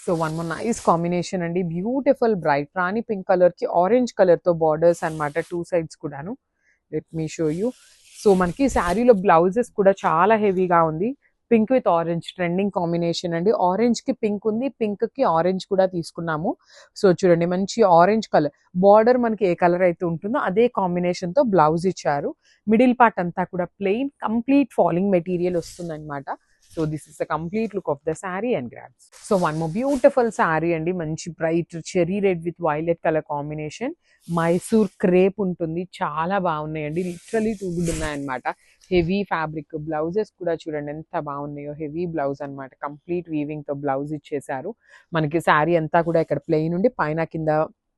So one more nice combination అండి, beautiful bright రాణి pink colour కి orange colour తో borders అన్నమాట, టూ సైడ్స్ కూడాను. Let me show you. So మనకి శారీలో బ్లౌజెస్ కూడా చాలా హెవీగా ఉంది. Pink with orange trending combination అండి. ఆరెంజ్ కి పింక్ ఉంది, పింక్ కి ఆరెంజ్ కూడా తీసుకున్నాము. సో చూడండి మంచి ఆరెంజ్ కలర్ బార్డర్, మనకి ఏ కలర్ అయితే ఉంటుందో అదే కాంబినేషన్ తో బ్లౌజ్ ఇచ్చారు. మిడిల్ పార్ట్ అంతా కూడా ప్లెయిన్, కంప్లీట్ ఫాలింగ్ మెటీరియల్ వస్తుంది అనమాట. So this is the complete look of the sari and grabs. So one more beautiful sari అండి, మంచి bright cherry red with violet colour combination. Mysore crepe ఉంటుంది, చాలా బాగున్నాయండి, లిటరలీ టూ గుడ్ ఉన్నాయన్నమాట. హెవీ ఫ్యాబ్రిక్, బ్లౌజెస్ కూడా చూడండి ఎంత బాగున్నాయో, హెవీ బ్లౌజ్ అన్నమాట, కంప్లీట్ వీవింగ్ తో బ్లౌజ్ ఇచ్చేసారు. మనకి శారీ అంతా కూడా ఇక్కడ ప్లెయిన్ ఉండి పైన కింద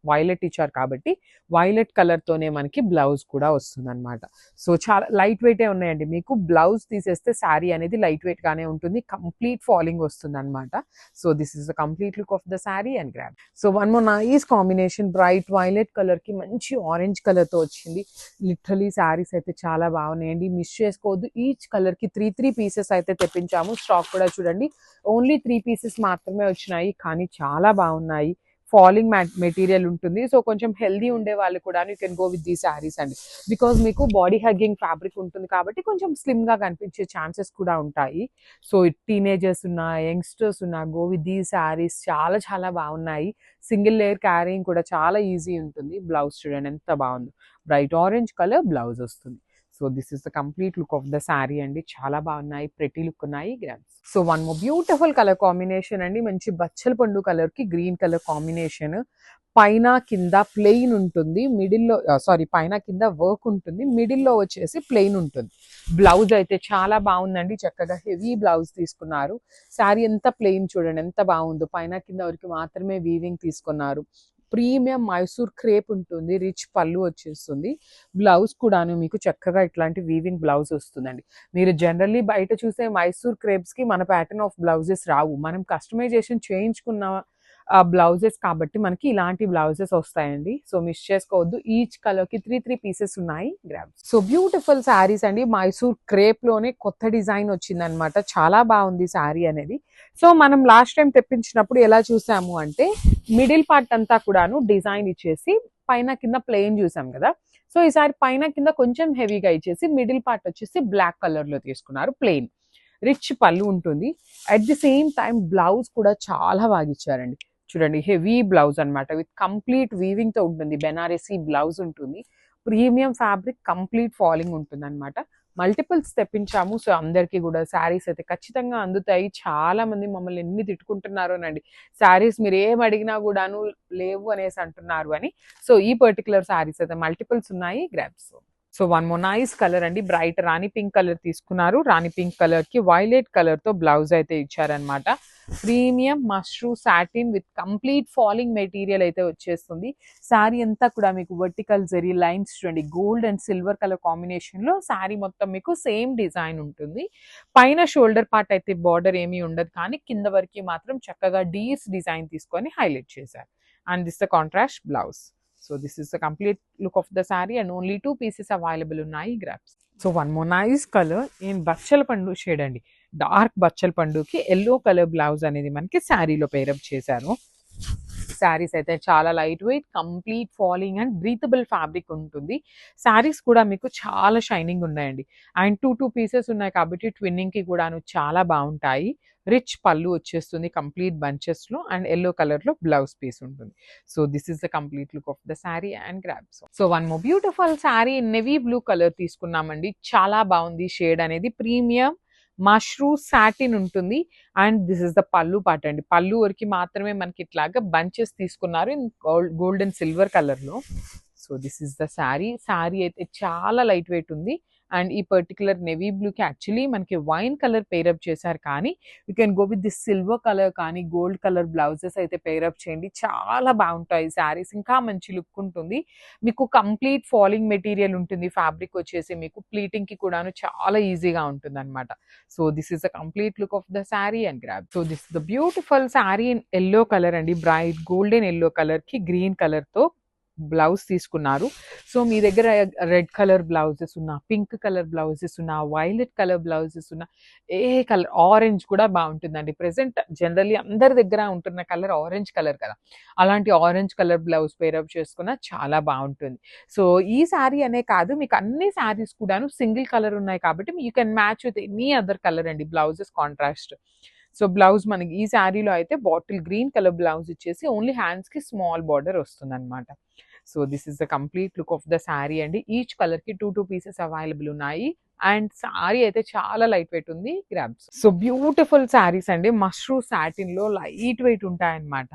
వైలెట్ ఇచ్చారు కాబట్టి వైలెట్ కలర్ తోనే మనకి బ్లౌజ్ కూడా వస్తుంది అనమాట. సో చాలా లైట్ వెయిటే ఉన్నాయండి. మీకు బ్లౌజ్ తీసేస్తే శారీ అనేది లైట్ వెయిట్ గానే ఉంటుంది, కంప్లీట్ ఫాలింగ్ వస్తుంది అనమాట. So this is the complete look of the sari and grab. So one more nice combination, bright violet colour కి మంచి ఆరెంజ్ కలర్ తో వచ్చింది. లిటరలీ శారీస్ అయితే చాలా బాగున్నాయండి, మిస్ చేసుకోవద్దు. ఈచ్ కలర్ కి త్రీ పీసెస్ అయితే తెప్పించాము. స్టాక్ కూడా చూడండి, ఓన్లీ 3 పీసెస్ మాత్రమే వచ్చినాయి, కానీ చాలా బాగున్నాయి. ఫాలింగ్ మెటీరియల్ ఉంటుంది. సో కొంచెం హెల్దీ ఉండే వాళ్ళు కూడా యూ కెన్ గో విత్ దీ శారీస్ అండి, బికాజ్ మీకు బాడీ హగ్గింగ్ ఫ్యాబ్రిక్ ఉంటుంది కాబట్టి కొంచెం స్లిమ్ గా కనిపించే ఛాన్సెస్ కూడా ఉంటాయి. సో టీనేజర్స్ ఉన్నా, యంగ్స్టర్స్ ఉన్నా, గో విత్ దీ శారీస్, చాలా చాలా బాగున్నాయి. సింగిల్ లేయర్ క్యారింగ్ కూడా చాలా ఈజీ ఉంటుంది. బ్లౌజ్ చూడండి ఎంత బాగుందో, బ్రైట్ ఆరెంజ్ కలర్ బ్లౌజ్ వస్తుంది. So this is the complete look of the sari అండి, చాలా బాగున్నాయి, ప్రెటీ లుక్ ఉన్నాయి grams. So one more beautiful colour combination అండి, మంచి బచ్చల పండు కలర్ కి గ్రీన్ కలర్ కాంబినేషన్. పైన కింద ప్లెయిన్ ఉంటుంది, మిడిల్లో పైన కింద వర్క్ ఉంటుంది, మిడిల్లో వచ్చేసి ప్లెయిన్ ఉంటుంది. బ్లౌజ్ అయితే చాలా బాగుందండి, చక్కగా హెవీ బ్లౌజ్ తీసుకున్నారు. శారీ ఎంత ప్లెయిన్ చూడండి ఎంత బాగుందో, పైన కింద వరకు మాత్రమే వీవింగ్ తీసుకున్నారు. ప్రీమియం మైసూర్ క్రేప్ ఉంటుంది, రిచ్ పళ్ళు వచ్చేస్తుంది. బ్లౌజ్ కూడాను మీకు చక్కగా ఇట్లాంటి వీవింగ్ బ్లౌజ్ వస్తుందండి. మీరు జనరల్లీ బయట చూసే మైసూర్ క్రేప్స్ కి మన ప్యాటర్న్ ఆఫ్ బ్లౌజెస్ రావు, మనం కస్టమైజేషన్ చేయించుకున్న బ్లౌజెస్ కాబట్టి మనకి ఇలాంటి బ్లౌజెస్ వస్తాయండి. సో మిస్ చేసుకోవద్దు. ఈచ్ కలర్ కి త్రీ పీసెస్ ఉన్నాయి గ్రాబ్. సో బ్యూటిఫుల్ శారీస్ అండి, మైసూర్ క్రేప్ లోనే కొత్త డిజైన్ వచ్చింది అనమాట, చాలా బాగుంది శారీ అనేది. సో మనం లాస్ట్ టైం తెప్పించినప్పుడు ఎలా చూసాము అంటే మిడిల్ పార్ట్ అంతా కూడాను డిజైన్ ఇచ్చేసి పైన కింద ప్లెయిన్ చూసాం కదా. సో ఈసారి పైన కింద కొంచెం హెవీగా ఇచ్చేసి మిడిల్ పార్ట్ వచ్చేసి బ్లాక్ కలర్ లో తీసుకున్నారు, ప్లెయిన్. రిచ్ పళ్ళు ఉంటుంది, at the same time blouse కూడా చాలా బాగా ఇచ్చారండి. చూడండి హెవీ బ్లౌజ్ అన్నమాట, విత్ కంప్లీట్ వీవింగ్ తో ఉంటుంది, బెనారసీ బ్లౌజ్ ఉంటుంది, ప్రీమియం ఫ్యాబ్రిక్, కంప్లీట్ ఫాలింగ్ ఉంటుంది అనమాట. మల్టిపుల్స్ తెప్పించాము. సో అందరికీ కూడా శారీస్ అయితే ఖచ్చితంగా అందుతాయి. చాలా మంది మమ్మల్ని ఎన్ని తిట్టుకుంటున్నారోనండి, శారీస్ మీరు ఏం అడిగినా కూడాను లేవు అనేసి అంటున్నారు అని. సో ఈ పర్టికులర్ శారీస్ అయితే మల్టిపుల్స్ ఉన్నాయి grabs. So one more nice colour అండి, బ్రైట్ రాణి పింక్ కలర్ తీసుకున్నారు. రాణి పింక్ కలర్ కి వైలెట్ కలర్ తో బ్లౌజ్ అయితే ఇచ్చారనమాట. Premium mashru satin with complete falling material అయితే వచ్చేస్తుంది. శారీ అంతా కూడా మీకు వర్టికల్ జరీ లైన్స్ చూడండి, gold and silver colour combination లో శారీ మొత్తం మీకు సేమ్ డిజైన్ ఉంటుంది. పైన షోల్డర్ పార్ట్ అయితే బార్డర్ ఏమీ ఉండదు, కానీ కింద వరకు మాత్రం చక్కగా డీర్స్ డిజైన్ తీసుకొని హైలైట్ చేశారు. And this the contrast blouse. So this is the complete look of the saree and only 2 pieces available ఉన్నాయి grabs. So one more nice colour in బచ్చల పండు షేడ్ అండి, డార్క్ బచ్చల పండుకి ఎల్లో కలర్ బ్లౌజ్ అనేది మనకి శారీలో pair up చేశారు. శారీస్ అయితే చాలా light wait, complete falling and breathable fabric ఉంటుంది. శారీస్ కూడా మీకు చాలా షైనింగ్ ఉన్నాయండి, అండ్ టూ పీసెస్ ఉన్నాయి కాబట్టి ట్విన్నింగ్ కి కూడాను చాలా బాగుంటాయి. రిచ్ పళ్ళు వచ్చేస్తుంది కంప్లీట్ బంచెస్ లో, అండ్ ఎల్లో కలర్ లో బ్లౌజ్ పీస్ ఉంటుంది. So this is the complete look of the sari and grabs. So one more beautiful sari navy blue colour తీసుకున్నామండి, చాలా బాగుంది షేడ్ అనేది. ప్రీమియం మష్రూ సాటిన్ ఉంటుంది, and this is the pallu part అండి. పళ్ళు వరకు మాత్రమే మనకి ఇట్లాగా బంచెస్ తీసుకున్నారు in gold and silver colour లో. So this is the sari. Sari అయితే చాలా లైట్ వెయిట్ ఉంది, అండ్ ఈ పర్టికులర్ నెవీ బ్లూ కి యాక్చువల్లీ మనకి వైన్ కలర్ పేరప్ చేశారు, కానీ you can go with this silver colour కానీ గోల్డ్ కలర్ బ్లౌజెస్ అయితే పేరప్ చేయండి, చాలా బాగుంటాయి శారీస్, ఇంకా మంచి లుక్ ఉంటుంది. మీకు కంప్లీట్ ఫాలింగ్ మెటీరియల్ ఉంటుంది, ఫ్యాబ్రిక్ వచ్చేసి మీకు ప్లీటింగ్ కి కూడాను చాలా ఈజీగా ఉంటుంది అనమాట. So this is the complete look of the sari and grab. So this the beautiful sari in yellow colour అండి, బ్రైట్ గోల్డెన్ ఎల్లో కలర్ కి గ్రీన్ కలర్ తో బ్లౌజ్ తీసుకున్నారు. సో మీ దగ్గర రెడ్ కలర్ బ్లౌజెస్ ఉన్నా, పింక్ కలర్ బ్లౌజెస్ ఉన్నా, violet colour blouses ఉన్నా, ఏ colour, orange కూడా బాగుంటుందండి. ప్రెసెంట్ జనరల్లీ అందరి దగ్గర ఉంటున్న కలర్ ఆరెంజ్ కలర్ కదా, అలాంటి ఆరెంజ్ కలర్ బ్లౌజ్ పేరప్ చేసుకున్న చాలా బాగుంటుంది. సో ఈ శారీ అనే కాదు, మీకు అన్ని శారీస్ కూడాను సింగిల్ కలర్ ఉన్నాయి కాబట్టి you can match with any other colour అండి, బ్లౌజెస్ కాంట్రాస్ట్. సో బ్లౌజ్ మనకి ఈ శారీలో అయితే బాటిల్ గ్రీన్ కలర్ బ్లౌజ్ ఇచ్చేసి ఓన్లీ హ్యాండ్స్ కి స్మాల్ బార్డర్ వస్తుంది అనమాట. So this is the complete look of the sari అండి. ఈచ్ కలర్ కి 2 పీసెస్ అవైలబుల్ ఉన్నాయి. అండ్ శారీ అయితే చాలా లైట్ వెయిట్ ఉంది, గ్రాబ్స్. సో బ్యూటిఫుల్ శారీస్ అండి, మష్రూ సాటిన్ లో లైట్ వెయిట్ ఉంటాయన్నమాట.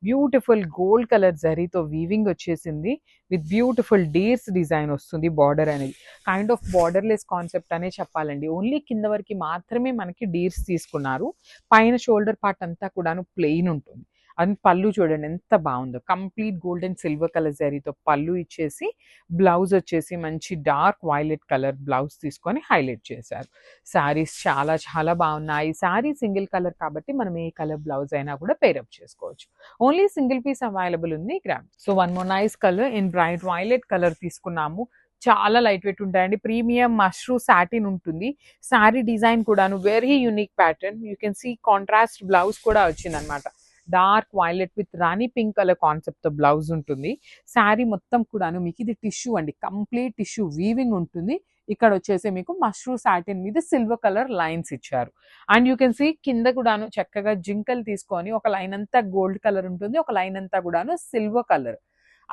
బ్యూటిఫుల్ గోల్డ్ కలర్ జరీతో వీవింగ్ వచ్చేసింది, విత్ బ్యూటిఫుల్ డీర్స్ డిజైన్ వస్తుంది. బార్డర్ అనేది కైండ్ ఆఫ్ బార్డర్లెస్ కాన్సెప్ట్ అనే చెప్పాలండి. ఓన్లీ కింద వరకు మాత్రమే మనకి డీర్స్ తీసుకున్నారు, పైన షోల్డర్ పార్ట్ అంతా కూడాను ప్లెయిన్ ఉంటుంది. అండ్ పళ్ళు చూడండి ఎంత బాగుందో, complete gold and silver colour జరీతో పళ్ళు ఇచ్చేసి, బ్లౌజ్ వచ్చేసి మంచి డార్క్ వైలెట్ కలర్ బ్లౌజ్ తీసుకొని హైలైట్ చేశారు. శారీస్ చాలా చాలా బాగున్నాయి. శారీ సింగిల్ కలర్ కాబట్టి మనం ఏ కలర్ బ్లౌజ్ అయినా కూడా పేరప్ చేసుకోవచ్చు. ఓన్లీ సింగిల్ పీస్ అవైలబుల్ ఉంది, gram. So one more nice colour in bright violet colour తీసుకున్నాము. చాలా లైట్ వెయిట్ ఉంటాయండి, ప్రీమియం మష్రూ సాటిన్ ఉంటుంది. శారీ డిజైన్ కూడాను very unique pattern. You can see contrast blouse కూడా వచ్చింది అనమాట. Dark violet with rani pink colour concept తో బ్లౌజ్ ఉంటుంది. శారీ మొత్తం కూడాను మీకు ఇది టిష్యూ అండి, కంప్లీట్ టిష్యూ వీవింగ్ ఉంటుంది. ఇక్కడ వచ్చేసి మీకు మష్రూ సాటిన్ మీద సిల్వర్ కలర్ లైన్స్ ఇచ్చారు. అండ్ యూ కెన్ సీ కింద కూడాను చక్కగా జింకలు తీసుకొని ఒక లైన్ అంతా గోల్డ్ కలర్ ఉంటుంది, ఒక లైన్ అంతా కూడాను సిల్వర్ కలర్.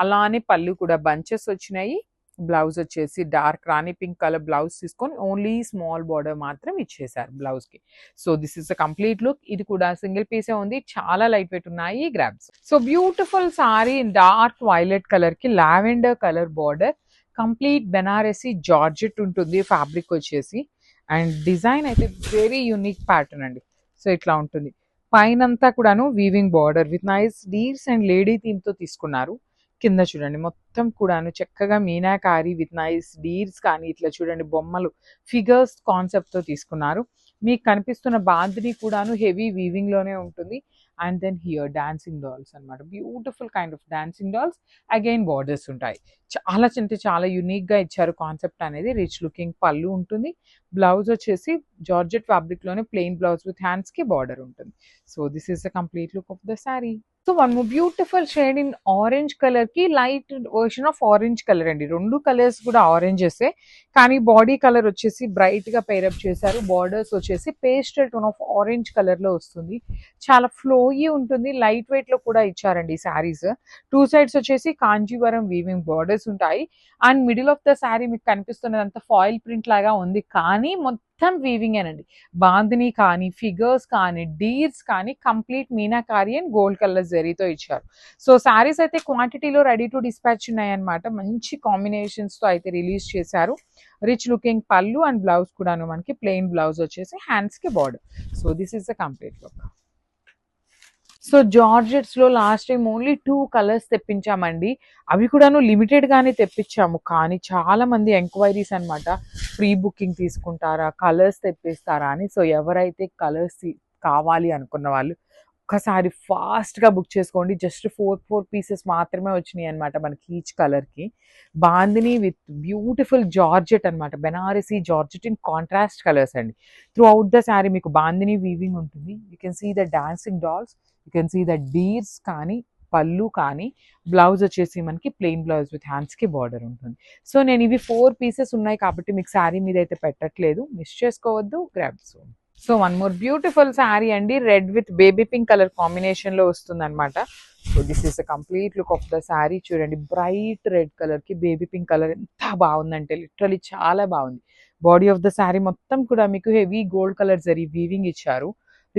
అలానే పళ్ళు కూడా బంచెస్ వచ్చినాయి. బ్లౌజ్ వచ్చేసి dark rani pink colour blouse తీసుకొని ఓన్లీ స్మాల్ బార్డర్ మాత్రం ఇచ్చేసారు బ్లౌజ్ కి. So this is the complete look. ఇది కూడా సింగిల్ పీసే ఉంది, చాలా లైట్ వెయిట్ ఉన్నాయి, grabs. So beautiful sari dark violet colour కి lavender colour border, complete Banarasi georgette ఉంటుంది ఫ్యాబ్రిక్ వచ్చేసి. అండ్ డిజైన్ అయితే వెరీ యూనిక్ ప్యాటర్న్ అండి. సో ఇట్లా ఉంటుంది, పైనంతా కూడాను weaving border with nice deers and lady theme తో తీసుకున్నారు. కింద చూడండి మొత్తం కూడాను చక్కగా మీనాకారి విత్ నైస్ డీర్స్ కానీ ఇట్లా చూడండి బొమ్మలు ఫిగర్స్ కాన్సెప్ట్ తో తీసుకున్నారు. మీకు కనిపిస్తున్న బాందిని కూడాను హెవీ వీవింగ్ లోనే ఉంటుంది. And then here dancing dolls అనమాట, beautiful kind of dancing dolls. Again borders ఉంటాయి, చాలా అంటే చాలా యూనిక్ గా ఇచ్చారు కాన్సెప్ట్ అనేది. రిచ్ లుకింగ్ పళ్ళు ఉంటుంది. బ్లౌజ్ వచ్చేసి జార్జెట్ ఫ్యాబ్రిక్ లోనే ప్లెయిన్ బ్లౌజ్ విత్ హ్యాండ్స్ కి బార్డర్ ఉంటుంది. So this is the complete look of the sari. So one more beautiful shade in orange colour కి light version of orange colour అండి. రెండు colours కూడా ఆరెంజెస్, కానీ body colour వచ్చేసి bright గా pair up చేశారు. బార్డర్స్ వచ్చేసి pastel tone of orange colour లో వస్తుంది. చాలా ఫ్లోయీ ఉంటుంది, లైట్ వెయిట్ లో కూడా ఇచ్చారండి ఈ శారీస్. టూ సైడ్స్ వచ్చేసి కాంజీవరం వీవింగ్ బార్డర్స్ ఉంటాయి. And middle of the sari మీకు కనిపిస్తున్నదంతా ఫాయిల్ ప్రింట్ లాగా ఉంది, కానీ మొత్తం వీవింగ్ ఏనండి. బాందిని కానీ ఫిగర్స్ కానీ డీర్స్ కానీ complete meenakari and gold colour జరీతో ఇచ్చారు. సో శారీస్ అయితే క్వాంటిటీలో రెడీ టు డిస్పాచ్ ఉన్నాయన్నమాట. మంచి కాంబినేషన్స్ తో అయితే రిలీజ్ చేశారు. రిచ్ లుకింగ్ పళ్ళు అండ్ బ్లౌజ్ కూడాను మనకి ప్లెయిన్ బ్లౌజ్ వచ్చేసి హ్యాండ్స్ కి border. So this is the complete look. So georgettes లో లాస్ట్ టైం ఓన్లీ 2 కలర్స్ తెప్పించామండి, అవి కూడాను లిమిటెడ్ గానే తెప్పించాము. కానీ చాలా మంది ఎంక్వైరీస్ అనమాట, ప్రీ బుకింగ్ తీసుకుంటారా, కలర్స్ తెప్పిస్తారా అని. సో ఎవరైతే కలర్స్ కావాలి అనుకున్న వాళ్ళు ఒక్కసారి ఫాస్ట్ గా బుక్ చేసుకోండి. జస్ట్ 4 పీసెస్ మాత్రమే వచ్చినాయి అనమాట మనకి ఈచ్ కలర్ కి. బాందిని విత్ బ్యూటిఫుల్ జార్జెట్ అనమాట, Benarasi georgette in contrast colours అండి. త్రూ అవుట్ ద శారీ మీకు బాందిని వీవింగ్ ఉంటుంది. You can see the dancing dolls, you can see the deers కానీ పళ్ళు కానీ. బ్లౌజ్ వచ్చేసి మనకి ప్లెయిన్ బ్లౌజ్ విత్ హ్యాండ్స్ కి బార్డర్ ఉంటుంది. సో నేను ఇవి 4 పీసెస్ ఉన్నాయి కాబట్టి మీకు శారీ మీద అయితే పెట్టట్లేదు, మిస్ చేసుకోవద్దు, grabs. So one more beautiful sari అండి, red with baby pink colour combination లో వస్తుంది అనమాట. So this is the complete look of the sari. చూడండి బ్రైట్ రెడ్ కలర్ కి బేబీ పింక్ కలర్ ఎంత బాగుందంటే లిటరలీ చాలా బాగుంది. బాడీ ఆఫ్ ద శారీ మొత్తం కూడా మీకు heavy gold colour zari weaving ఇచ్చారు.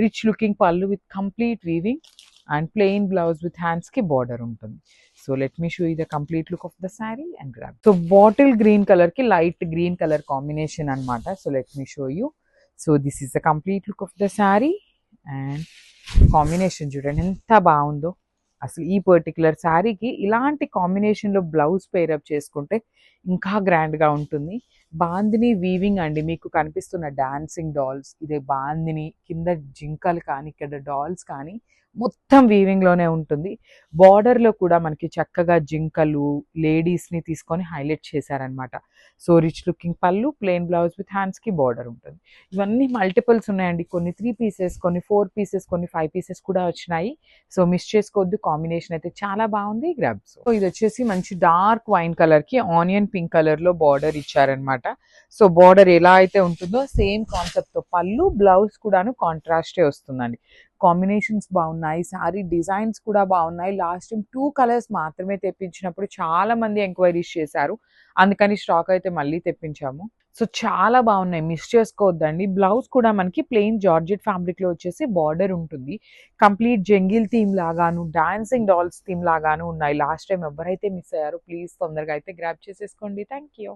రిచ్ లుకింగ్ పళ్ళు with complete weaving and plain blouse with hands కి బార్డర్ ఉంటుంది. So let me show you the complete look of the sari and grab. So bottle green colour కి light green colour combination అనమాట. So let me show you. So this is the complete look of the sari and combination చూడండి ఎంత బాగుందో. అసలు ఈ particular శారీకి ఇలాంటి కాంబినేషన్లో బ్లౌజ్ పేరప్ చేసుకుంటే ఇంకా గ్రాండ్గా ఉంటుంది. బాందిని వీవింగ్ అండి, మీకు కనిపిస్తున్న డాన్సింగ్ డాల్స్ ఇదే బాందిని, కింద జింకలు కానీ ఇక్కడ డాల్స్ కానీ మొత్తం వీవింగ్ లోనే ఉంటుంది. బార్డర్ లో కూడా మనకి చక్కగా జింకలు లేడీస్ ని తీసుకొని హైలైట్ చేశారనమాట. సో రిచ్ లుకింగ్ పళ్ళు, ప్లెయిన్ బ్లౌజ్ విత్ హ్యాండ్స్ కి బార్డర్ ఉంటుంది. ఇవన్నీ మల్టిపుల్స్ ఉన్నాయండి. కొన్ని 3 పీసెస్, కొన్ని 4 పీసెస్, కొన్ని 5 పీసెస్ కూడా వచ్చినాయి. సో మిస్ చేసుకోవద్దు. కాంబినేషన్ అయితే చాలా బాగుంది. గ్రాబ్స్. సో ఇది వచ్చేసి మంచి డార్క్ వైన్ కలర్ కి ఆనియన్ పింక్ కలర్ లో బార్డర్ ఇచ్చారనమాట. సో బార్డర్ ఎలా అయితే ఉంటుందో సేమ్ కాన్సెప్ట్ తో పళ్ళు, బ్లౌజ్ కూడాను కాంట్రాస్టే వస్తుందండి. కాంబినేషన్స్ బాగున్నాయి. శారీ డిజైన్స్ కూడా బాగున్నాయి. లాస్ట్ టైం 2 కలర్స్ మాత్రమే తెప్పించినప్పుడు చాలా మంది ఎంక్వైరీస్ చేశారు. అందుకని స్టాక్ అయితే మళ్ళీ తెప్పించాము. సో చాలా బాగున్నాయి. మిస్ చేసుకోవద్దండి. బ్లౌజ్ కూడా మనకి ప్లెయిన్ జార్జెట్ ఫ్యాబ్రిక్ లో వచ్చేసి బార్డర్ ఉంటుంది. కంప్లీట్ జంగిల్ థీమ్ లాగాను, డాన్సింగ్ డాల్స్ థీమ్ లాగాను ఉన్నాయి. లాస్ట్ టైం ఎవరైతే మిస్ అయ్యారో ప్లీజ్ తొందరగా అయితే గ్రాబ్ చేసేసుకోండి. Thank you.